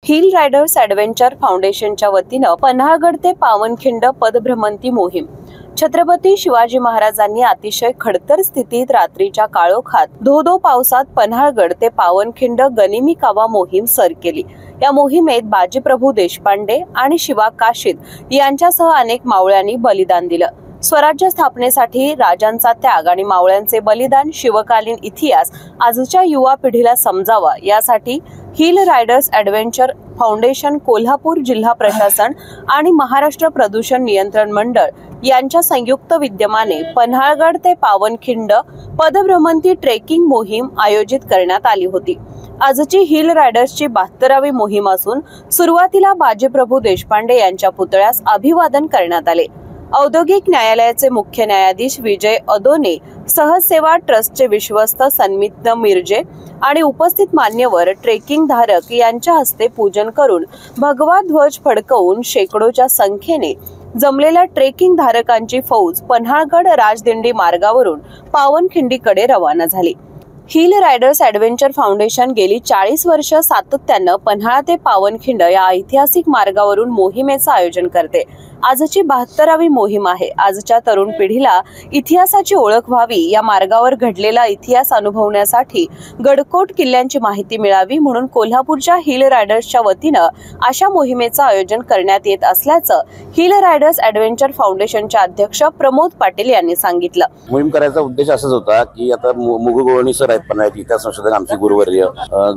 Hill riders adventure फाउंडेशनच्या वतीनं पन्हाळगड ते पावनखिंड पदभ्रमंती मोहीम। छत्रपती शिवाजी महाराजांनी अतिशय खडतर स्थितीत रात्रीच्या काळोखात धो-धो पावसात पन्हाळगड ते पावनखिंड गनिमी कावा मोहीम सर केली। या मोहिमेत बाजीप्रभू देशपांडे आणि शिवा काशीद यांच्यासह अनेक मावळ्यांनी बलिदान दिलं। स्वराज्य स्थापनेसाठी राजांचा त्याग आणि मावळ्यांचे बलिदान शिवकालीन इतिहास आजच्या युवा पिढीला समजावा यासाठी hill riders adventure foundation, Kolhapur जिल्हा प्रशासन आणि महाराष्ट्र प्रदूषण नियंत्रण मंडळ यांच्या संयुक्त विद्यमाने पन्हाळगड ते पावनखिंड पदभ्रमंती ट्रेकिंग मोहीम आयोजित करण्यात आली होती। आजची हिल रायडर्सची 72वी मोहीम असून सुरुवातीला बाजीप्रभू देशपांडे यांच्या पुतळ्यास अभिवादन करण्यात आले। औद्योगिक न्यायालयाचे मुख्य न्यायाधीश विजय अदोने, सहज सेवा ट्रस्टचे विश्वस्त सन्मित मिर्जे आणि उपस्थित मान्यवर ट्रेकिंग धारक यांच्या हस्ते पूजन करून भगवा ध्वज फडकवून शेकडोच्या संख्येने जमलेल्या ट्रेकिंग धारकांची फौज पन्हाळगड राजदिंडी मार्गावरून पावनखिंडीकडे रवाना झाली। हिल रायडर्स ॲडव्हेंचर फाउंडेशन गेली 40 वर्ष सातत्यानं पन्हाळा ते पावनखिंड या ऐतिहासिक मार्गावरून मोहिमेचं आयोजन करते। आजची 72वी मोहीम आहे। आजच्या तरुण पिढीला इतिहासाची ओळख व्हावी, या मार्गावर घडलेला इतिहास अनुभवण्यासाठी गडकोट किल्ल्यांची माहिती मिळावी म्हणून कोल्हापूरच्या हिल रायडर्सच्या वतीनं अशा मोहिमेचं आयोजन करण्यात येत असल्याचं हिल रायडर्स ॲडव्हेंचर फाउंडेशनचे अध्यक्ष प्रमोद पाटील यांनी सांगितलं। मोहीम करायचा उद्देश असाच होता की आता मुगू गोवणी सर आहेत, पन्हाळ्याचे इतिहास संशोधक आमचे गुरुवर्य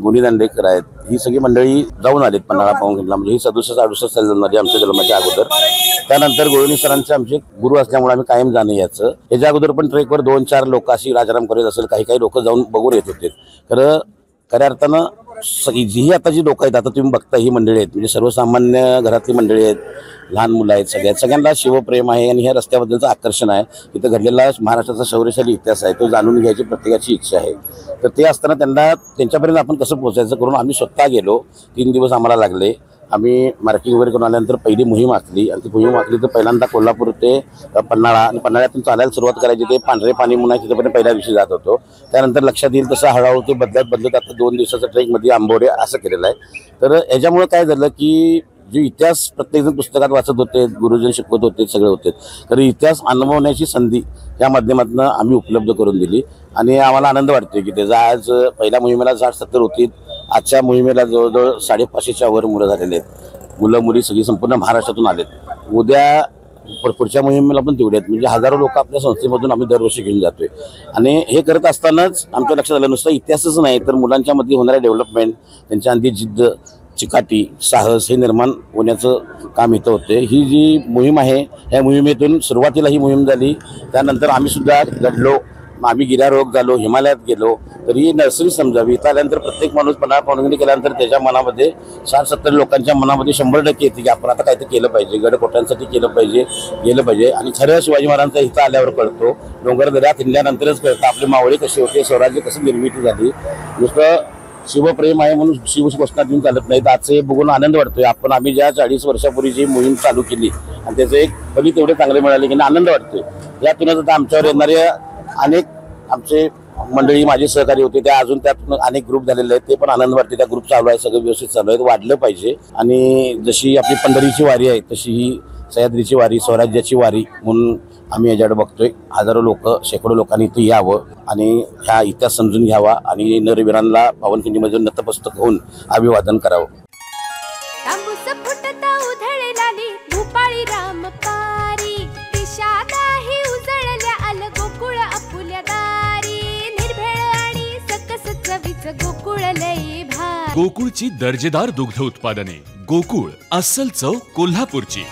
गुणी दांडेकर आहेत, ही सगळी मंडळी जाऊन आलीत पन्हाळा पावनखिंडला। म्हणजे ही 67-68 साली जन्मली आमच्या जन्माच्या अगोदर। त्यानंतर गोवणी सरांचे आमचे गुरु असल्यामुळे आम्ही कायम जाणे याचं। याच्या अगोदर पण ट्रेकवर 2-4 लोक अशी राजाराम करत असेल, काही लोक जाऊन बघून येत होते। खऱ्या अर्थानं जी आता जी लोक आहेत, आता तुम्ही बघता ही मंडळी आहेत, म्हणजे सर्वसामान्य घरातली मंडळी आहेत, लहान मुलं आहेत, सगळ्यांना शिवप्रेम आहे आणि ह्या रस्त्याबद्दलचं आकर्षण आहे। तिथं घडलेला महाराष्ट्राचा शौर्यशाली इतिहास आहे, तो जाणून घ्यायची प्रत्येकाची इच्छा आहे। तर ते असताना त्यांच्यापर्यंत आपण कसं पोहोचायचं करून आम्ही स्वतः गेलो। 3 दिवस आम्हाला लागले। आम्ही मार्किंग वगैरे करून आल्यानंतर पहिली मोहीम आखली आणि ती मोहीम आखली तर पहिल्यांदा कोल्हापूर ते पन्हाळा आणि पन्हाळ्यातून चालायला सुरुवात करायची। ते पांढरे पाणी म्हणून आहे, तिथपर्यंत पहिल्या दिवशी जात होतो। त्यानंतर लक्षात येईल तसं हळूहळू ते बदलत आता 2 दिवसाच्या ट्रेकमध्ये आंबोडे असं केलेलं आहे। तर याच्यामुळे काय झालं की जो इतिहास प्रत्येकजण पुस्तकात वाचत होते, गुरुजन शिकवत होते, सगळे होते, तर इतिहास अनुभवण्याची संधी या माध्यमातून आम्ही उपलब्ध करून दिली आणि आम्हाला आनंद वाटतोय की त्याचा आज पहिल्या मोहिमेला 60-70 होती, आजच्या मोहिमेला जवळजवळ 550च्या वर मुलं झालेले आहेत। मुलं मुली सगळी संपूर्ण महाराष्ट्रातून आलेत। उद्या पुढच्या मोहिमेला पण तेवढे आहेत, म्हणजे हजारो लोक आपल्या संस्थेमधून आम्ही दरवर्षी घेऊन जातोय। आणि हे करत असतानाच आमच्या लक्षात आलं नुसतं इतिहासच नाही तर मुलांच्या मध्ये होणारे डेव्हलपमेंट, त्यांच्या अंती जिद्द, चिकाटी, साहस हे निर्माण होण्याचं काम इथं होते। ही जी मोहीम आहे, ह्या मोहिमेतून सुरुवातीला ही मोहीम झाली, त्यानंतर आम्ही सुद्धा घडलो, आम्ही गिर्यारोहक झालो, हिमालयात गेलो। तर ही नर्सरी समजावी। इथं आल्यानंतर प्रत्येक माणूस पन्हाळा पावनखिंडी केल्यानंतर त्याच्या मनामध्ये 60-70 लोकांच्या मनामध्ये 100% येते की आपण आता काहीतरी केलं पाहिजे, गडकोटांसाठी केलं पाहिजे, गेलं पाहिजे। आणि खरं शिवाजी महाराजांचा इथं आल्यावर कळतो, डोंगरदऱ्यात हिंडल्यानंतरच कळतं आपले मावळे कसे होते, स्वराज्य कसं निर्मिती झाली। नुसतं शिवप्रेम आहे म्हणून शिवघोषणा देऊन चालत नाही। आजचं हे बघून आनंद वाटतोय। आम्ही ज्या 40 वर्षापूर्वी जी मोहीम चालू केली आणि त्याचं एक फलित एवढे चांगले मिळाले की आनंद वाटतोय। यातूनच आता आमच्यावर येणारे अनेक आमचे मंडळी माझे सहकारी होते, त्या अजून त्यातून अनेक ग्रुप झालेले आहेत, ते पण आनंद वाटते। त्या ग्रुप चालू आहे, सगळं व्यवस्थित चालू आहे, वाढलं पाहिजे। आणि जशी आपली पंढरीची वारी आहे तशी ही सह्याद्रीची वारी, स्वराज्याची वारी म्हणून आम्ही याच्याकडे बघतोय। हजारो लोक, शेकडो लोकांनी इथे यावं आणि ह्या इतिहास समजून घ्यावा आणि नरवीरांना पावनखिंडीमध्ये नतमस्तक होऊन अभिवादन करावं। गोकुळची दर्जेदार दुग्ध उत्पादने, गोकुळ अस्सल चव कोल्हापूरची।